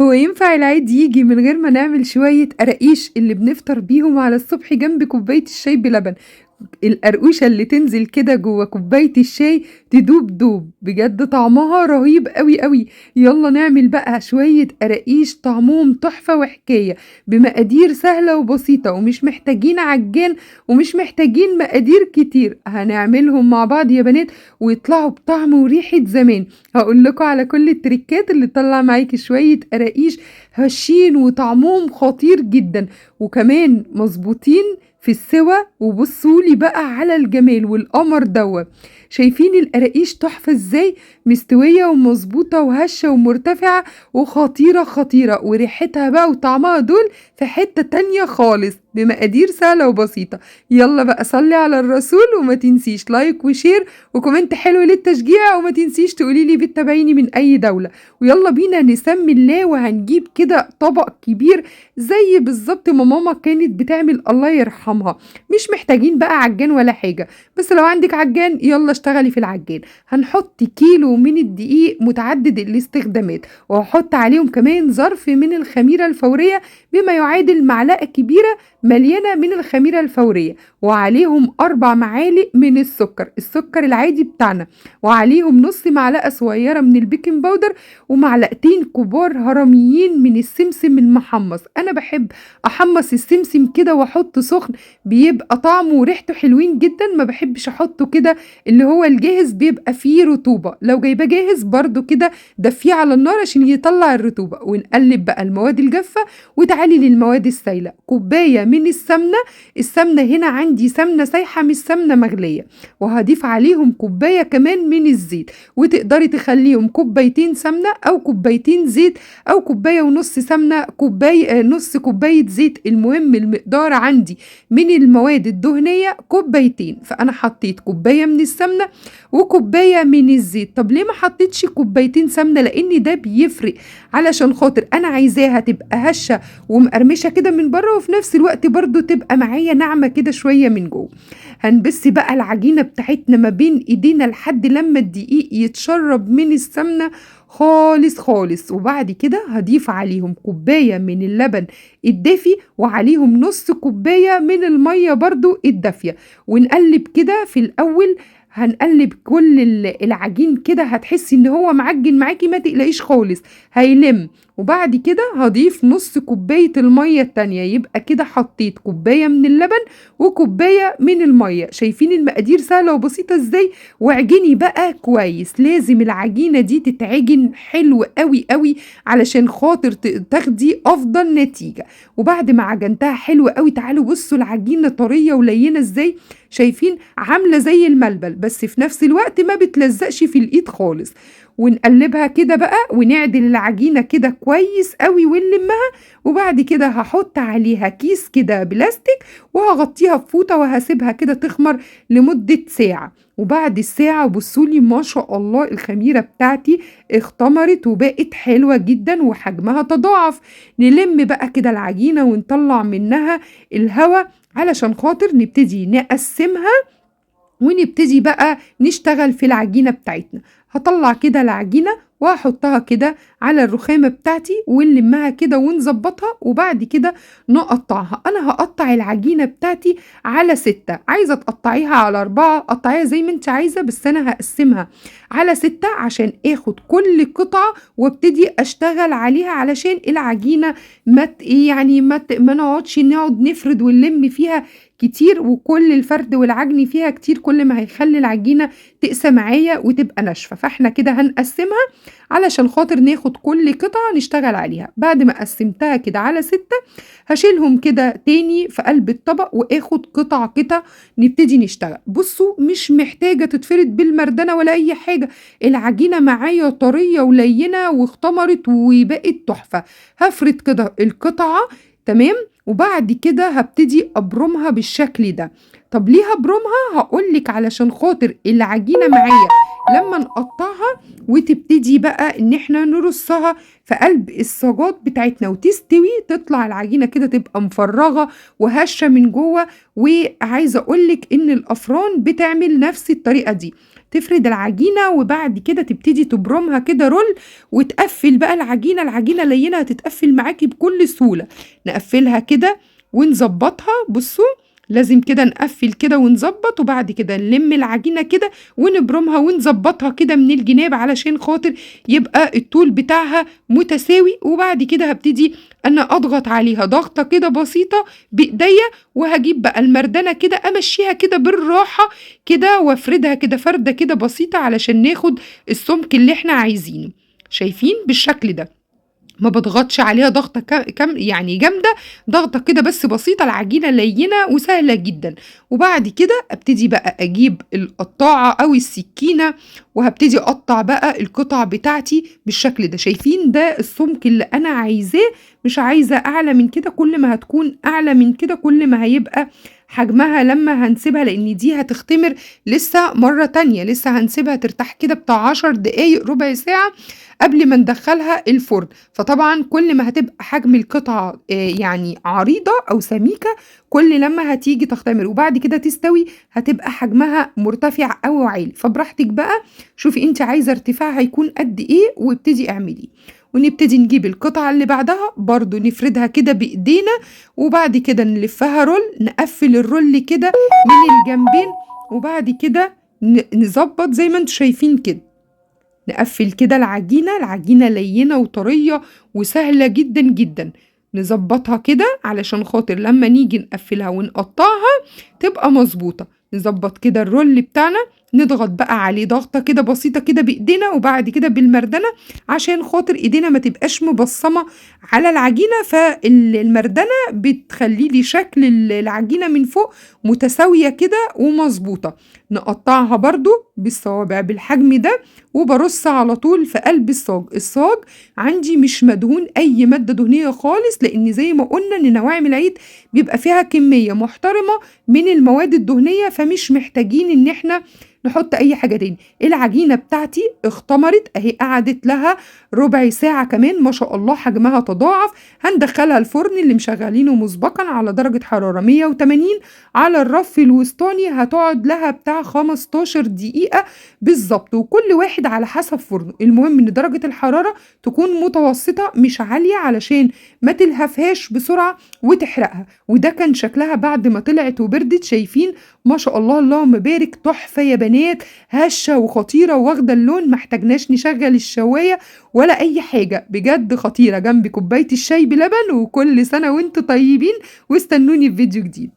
هو ينفع العيد ييجي من غير ما نعمل شوية قراقيش اللي بنفطر بيهم على الصبح جنب كوباية الشاي بلبن؟ القرقوشة اللي تنزل كده جوه كوباية الشاي تدوب دوب، بجد طعمها رهيب قوي قوي. يلا نعمل بقى شوية قراقيش طعمهم تحفة وحكاية، بمقادير سهلة وبسيطة، ومش محتاجين عجان ومش محتاجين مقادير كتير. هنعملهم مع بعض يا بنات ويطلعوا بطعم وريحة زمان. هقول لكم على كل التريكات اللي تطلع معاكي شوية قراقيش هشين وطعمهم خطير جدا، وكمان مظبوطين في السوا. وبصولي بقى على الجمال والقمر دوا. شايفين القراقيش تحفة ازاي؟ مستوية ومظبوطة وهشة ومرتفعة وخطيرة خطيرة، وريحتها بقى وطعمها دول في حتة تانية خالص، بمقادير سهلة وبسيطة. يلا بقى صلي على الرسول، وما تنسيش لايك وشير وكومنت حلو للتشجيع، وما تنسيش تقوليلي بتتابعيني من اي دولة. ويلا بينا نسمي الله، وهنجيب كده طبق كبير زي بالظبط ما ماما كانت بتعمل الله يرحمها. مش محتاجين بقى عجان ولا حاجة، بس لو عندك عجان يلا اشتغلي في العجان. هنحط كيلو من الدقيق متعدد الاستخدامات، وهحط عليهم كمان ظرف من الخميرة الفورية بما يعادل معلقة كبيرة مليانة من الخميرة الفورية، وعليهم 4 معالق من السكر العادي بتاعنا، وعليهم نص معلقة صغيرة من البيكنج باودر، ومعلقتين كبار هرميين من السمسم المحمص. انا بحب احمص السمسم كده واحطه سخن، بيبقى طعمه وريحته حلوين جدا. ما بحبش احطه كده اللي هو الجاهز، بيبقى فيه رطوبة. لو جايباه جاهز برضو كده دفيه على النار عشان يطلع الرطوبة. ونقلب بقى المواد الجافة. وتعالي للمواد السائلة، كوباية من السمنة هنا عندي سمنة سايحة مش سمنة مغلية، وهضيف عليهم كوباية كمان من الزيت. وتقدري تخليهم كوبايتين سمنة او كوبايتين زيت، او كوباية ونص سمنة، كوباية نص كوباية زيت. المهم المقدار عندي من المواد الدهنية كوبايتين، فانا حطيت كوباية من السمنة وكوباية من الزيت. طب ليه ما حطيتش كوبايتين سمنة؟ لان ده بيفرق، علشان خاطر انا عايزاها تبقى هشة ومقرمشة كده من بره، وفي نفس الوقت برضو تبقى معايا ناعمة كده شوية من جوه. هنبس بقى العجينة بتاعتنا ما بين ايدينا لحد لما الدقيق يتشرب من السمنة خالص خالص. وبعد كده هضيف عليهم كوباية من اللبن الدافي، وعليهم نص كوباية من المية برضو الدافية. ونقلب كده في الأول. هنقلب كل العجين كده، هتحسي ان هو معجن معاكي، ما تقلقيش خالص، هيلم. وبعد كده هضيف نص كوباية المية التانية، يبقى كده حطيت كوباية من اللبن وكوباية من المية. شايفين المقادير سهلة وبسيطة ازاي؟ واعجني بقى كويس، لازم العجينة دي تتعجن حلو قوي قوي علشان خاطر تاخدي افضل نتيجة. وبعد ما عجنتها حلو قوي، تعالوا بصوا العجينة طرية ولينة ازاي. شايفين عاملة زي الملبل، بس في نفس الوقت ما بتلزقش في الايد خالص. ونقلبها كده بقى، ونعدل العجينة كده كويس قوي ونلمها. وبعد كده هحط عليها كيس كده بلاستيك، وهغطيها بفوطة، وهسيبها كده تخمر لمدة ساعة. وبعد الساعة بصولي ما شاء الله الخميرة بتاعتي اختمرت وبقت حلوة جدا وحجمها تضاعف. نلم بقى كده العجينة ونطلع منها الهواء علشان خاطر نبتدي نقسمها، ونبتدي بقى نشتغل في العجينة بتاعتنا. هطلع كده العجينة وهحطها كده على الرخامة بتاعتي، ونلمها كده ونظبطها. وبعد كده نقطعها. انا هقطع العجينة بتاعتي على 6، عايزة تقطعيها على 4 قطعيها زي ما انت عايزة، بس انا هقسمها على 6 عشان اخد كل قطعة وابتدي اشتغل عليها، علشان العجينة ما نقعدش نفرد ونلم فيها كتير، وكل الفرد والعجن فيها كتير كل ما هيخلي العجينة تقسى معايا وتبقى ناشفة. فاحنا كده هنقسمها علشان خاطر ناخد كل قطعة نشتغل عليها. بعد ما قسمتها كده على 6، هشيلهم كده تاني في قلب الطبق، واخد قطع قطع نبتدي نشتغل. بصوا مش محتاجة تتفرد بالمردنة ولا اي حاجة، العجينة معايا طرية ولينة واختمرت وبقت تحفة. هفرد كده القطعة تمام، وبعد كده هبتدي ابرمها بالشكل ده. طب ليه هبرمها؟ هقولك علشان خاطر العجينة معايا لما نقطعها وتبتدي بقى ان احنا نرصها في قلب الصاجات بتاعتنا وتستوي، تطلع العجينة كده تبقى مفرغة وهشة من جوه. وعايزة اقولك ان الافران بتعمل نفس الطريقة دي. تفرد العجينة وبعد كده تبتدي تبرمها كده رول وتقفل بقى العجينة لينة هتتقفل معاكي بكل سهولة. نقفلها كده ونظبطها، بصوا لازم كده نقفل كده ونظبط، وبعد كده نلم العجينة كده ونبرمها ونظبطها كده من الجناب علشان خاطر يبقى الطول بتاعها متساوي. وبعد كده هبتدي انا اضغط عليها ضغطة كده بسيطة بايديا، وهجيب بقى المردنة كده امشيها كده بالراحة كده وافردها كده فردة كده بسيطة علشان ناخد السمك اللي احنا عايزينه. شايفين بالشكل ده؟ ما باضغطش عليها ضغطة يعني جامدة، ضغطة كده بس بسيطة، العجينة لينة وسهلة جدًا. وبعد كده أبتدي بقى أجيب القطاعة أو السكينة وهابتدي أقطّع بقى القطع بتاعتي بالشكل ده. شايفين ده السمك اللي أنا عايزاه، مش عايزة أعلى من كده، كل ما هتكون أعلى من كده كل ما هيبقى حجمها لمّا هنسيبها، لإن دي هتختمر لسه مرة تانية، لسه هنسيبها ترتاح كده بتاع 10 دقايق ربع ساعة قبل ما ندخّلها الفرن. فطبعًا كل ما هتبقى حجم القطعة يعني عريضة أو سميكة، كل لمّا هتيجي تختمر وبعد كده تستوي هتبقى حجمها مرتفع أو عالي. فبراحتك بقى شوفي أنتِ عايزة ارتفاعها يكون قد إيه وابتدي اعمليه. ونبتدي نجيب القطعة اللي بعدها برضه نفردها كده بإيدينا، وبعد كده نلفّها رول، نقفّل الرول كده من الجنبين، وبعد كده نضبّط زي ما أنتم شايفين كده. نقفل كده العجينة لينة وطرية وسهلة جدًا جدًا. نضبطها كده علشان خاطر لما نيجي نقفلها ونقطعها تبقى مظبوطة. نضبط كده الرول بتاعنا، نضغط بقى عليه ضغطة كده بسيطة كده بإيدينا وبعد كده بالمردنة عشان خاطر إيدينا ما تبقاش مبصمة على العجينة، المردنة بتخلي لي شكل العجينة من فوق متساوية كده ومظبوطة. نقطعها برضو بالصوابع بالحجم ده وبرص على طول في قلب الصاج عندي مش مدهون أي مادة دهنية خالص، لأن زي ما قلنا إن نواعم العيد بيبقى فيها كمية محترمة من المواد الدهنية، فمش محتاجين إن احنا نحط أي حاجة تاني. العجينة بتاعتي اختمرت أهي، قعدت لها ربع ساعة كمان ما شاء الله حجمها تضاعف. هندخلها الفرن اللي مشغلينه مسبقا على درجة حرارة 180 على الرف الوسطاني، هتقعد لها بتاع 15 دقيقة بالظبط، وكل واحد على حسب فرنه. المهم ان درجة الحرارة تكون متوسطة مش عالية علشان ما تلهفهاش بسرعة وتحرقها. وده كان شكلها بعد ما طلعت وبردت. شايفين ما شاء الله اللهم بارك، تحفة يا بنات، هشة وخطيرة واخدة اللون، محتاجناش نشغل الشواية ولا اي حاجة، بجد خطيرة جنب كوباية الشاي بلبن. وكل سنة وانتم طيبين، واستنوني في فيديو جديد.